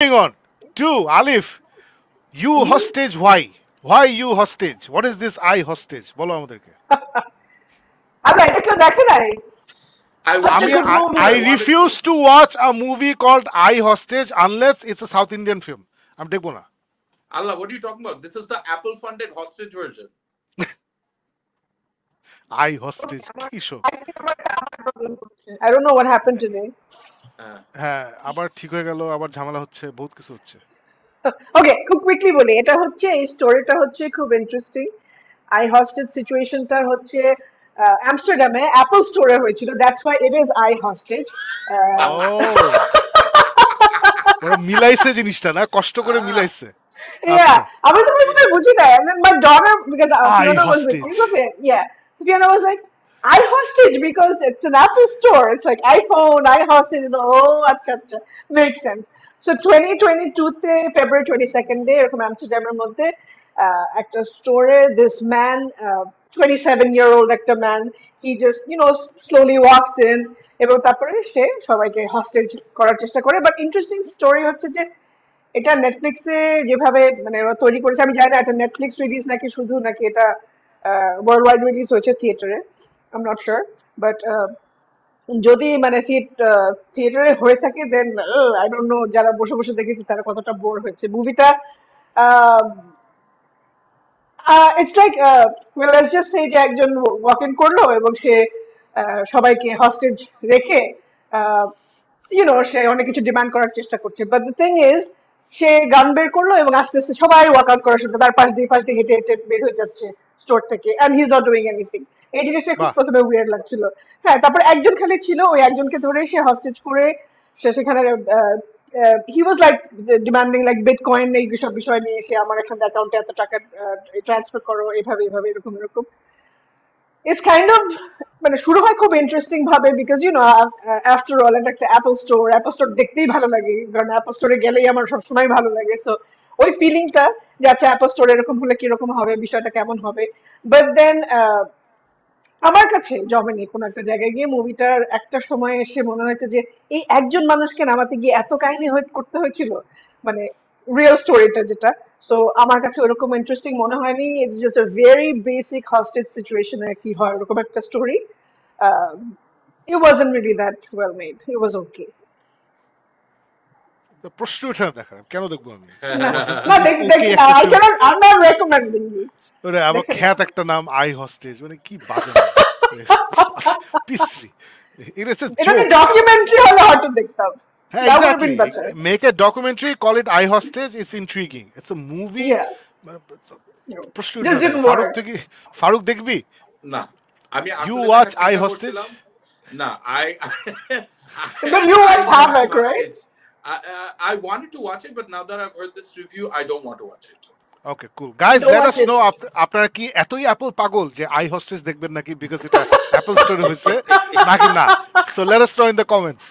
Moving on to Alif. You hostage, why? Why you hostage? What is this I hostage? বলো আমাদেরকে। আচ্ছা এটা কেউ দেখে নাই? I Such a wanted, good movie. I wanted refuse to watch a movie called I Hostage unless it's a South Indian film. আমি দেখবো না। Allah, what are you talking about? This is the Apple-funded hostage version. I Hostage কি show? I don't know what happened today. হ্যাঁ, আবার ঠিক হয়ে গেল, আবার ঝামেলা হচ্ছে, বহুত কিছু হচ্ছে। ওকে, খুব কুইকলি বলি, এটা হচ্ছে এই স্টোরিটা হচ্ছে খুব ইন্টারেস্টিং। আই হস্টেজ সিচুয়েশনটা হচ্ছে আমস্টারডামে অ্যাপল স্টোরে হয়েছিল, that's why it is a hostage. ও ওরা মিলাইছে জিনিসটা না, কষ্ট করে মিলাইছে। Yeah, I was always বুঝি না, and then my daughter, because I Fiona was hostage. thinking of it, yeah, so Fiona was like, I hostage because it's an Apple store. It's like iPhone, I hostage. Oh, acha, acha. Makes sense. So 2022 তে February 22nd day এরকম আমস্টারডামের মধ্যে একটা স্টোরে this man 27-year-old একটা man, he just slowly walks in এবং তারপরে সে সবাইকে hostage করার চেষ্টা করে। বাট ইন্টারেস্টিং স্টোরি হচ্ছে যে এটা নেটফ্লিক্সে যেভাবে মানে ওরা তৈরি করেছে, আমি জানি না এটা নেটফ্লিক্স রিলিজ নাকি শুধু, নাকি এটা ওয়ার্ল্ড ওয়াইড রিলিজ হয়েছে থিয়েটারে, I am not sure. But যদি মানে থিয়েটারে হয়ে থাকে দেন আই ডোন্ট নো যারা বসে বসে দেখেছে তারা কতটা বোর হয়েছে মুভিটা। ইটস লাইক লেটস জাস্ট সে যে একজন ওয়াক ইন করলো এবং সে সবাইকে হস্টেজ রেখে সে অনেক কিছু ডিমান্ড করার চেষ্টা করছে। বাট দ্য থিং ইজ সে গান বের করলো এবং আস্তে আস্তে সবাই ওয়ার্কআউট করার সাথে তার পাশ দিয়ে হেঁটে হেঁটে বের হয়ে যাচ্ছে স্টোর থেকে, and he is not doing anything. এই জিনিসটা খুব বাহ। প্রথমে উইয়ার্ড লাগছিল। হ্যাঁ, তারপর একজন খালি ছিল, ওই একজনকে ধরে সে হস্টেজ করে সে সেখানে he was like demanding like bitcoin এই সব বিষয় নিয়ে, সে আমার এখানে অ্যাকাউন্টে এত টাকা ট্রান্সফার করো, এভাবে এভাবে এরকম এরকম। ইটস কাইন্ড অফ মানে শুরু হয় খুব ইন্টারেস্টিং ভাবে, বিকজ আফটার অল এটা একটা অ্যাপল স্টোর দেখতেই ভালো লাগে, কারণ অ্যাপল স্টোরে গেলেই আমার সবসময় ভালো লাগে। সো ওই ফিলিংটা যে আচ্ছা অ্যাপল স্টোর এরকম হলে কিরকম হবে, বিষয়টা কেমন হবে। বাট দেন আমার কাছে জমেনি কোনো একটা জায়গায় গিয়ে মুভিটার একটা সময় এসে মনে হয়েছে যে এই একজন মানুষকে নামাতে গিয়ে এত কাহিনী করতে হয়েছিল, মানে রিয়েল স্টোরিটা যেটা। সো আমার কাছে ওরকম ইন্টারেস্টিং মনে হয়নি। It's just a very basic hostage situation আর কি হয় ওরকম একটা story. It wasn't really that well made, it was okay. তো প্রশ্ন ওঠে না দেখার, কেন দেখবো আমি? না I can't, I am not recommending you. ওরে আবার খ্যাত একটা নাম আই হস্টেজ, মানে কি বাজে পিসরি। এটা এটা ডকুমেন্টারি হলে হয়তো দেখতাম। হ্যাঁ, That would have been exactly. better. Make a documentary, call it I Hostage. It's intriguing. It's a movie. Yeah. প্রশ্ন Just didn't work. ফারুক দেখবি? না, আমি You আসলে watch দেখার I চিন্তা Hostage? করছিলাম। না, But you watch Havoc, right? I wanted to watch it, but now that I've heard this review, I don't want to watch it. Okay, cool. Guys, Don't let watch us it. know আপনারা কি এতই Apple পাগল যে I hostage দেখবেন নাকি, because এটা Apple story হয়েছে নাকি না। So let us know in the comments.